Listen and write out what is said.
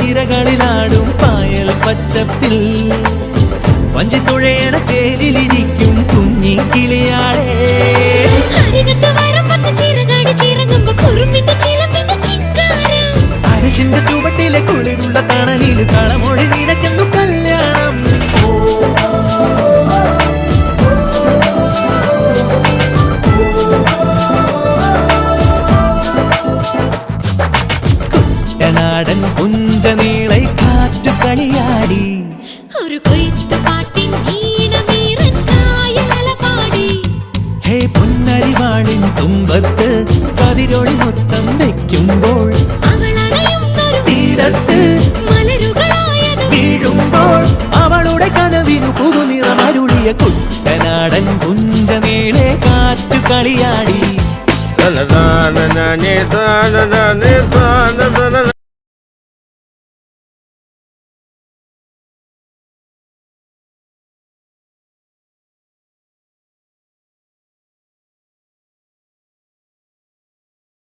തിരകളിലാടും പായൽ പച്ചപ്പിൽ വഞ്ചിത്തുഴയണ ചേലിലിരിക്കും കുഞ്ഞി കിളിയാളെ. അരശിന്റെ ചുവട്ടിലെ കുളിരുള്ള തണലിൽ കളമൊഴി നിനക്കെന്നു കല്യാണം. കുട്ടനാടൻ പുഞ്ചനീളை കാറ്റു കളിയാടി ഒരു കൊയ്ത്ത് പാട്ടിൻ ഈണമീറൻ കായലലപാടി. ഹേ പൊന്നരിവാളിൻ തുമ്പത്ത് കതിരൊളി മൊത്തം വെക്കുമ്പോൾ തീരത്ത് മലരുകളായത് വീഴുമ്പോൾ അവളുടെ കനവിനു പുതുനിറമരുളിയ കുട്ടനാടൻ പുഞ്ചനീളെ കാറ്റു കളിയാടി.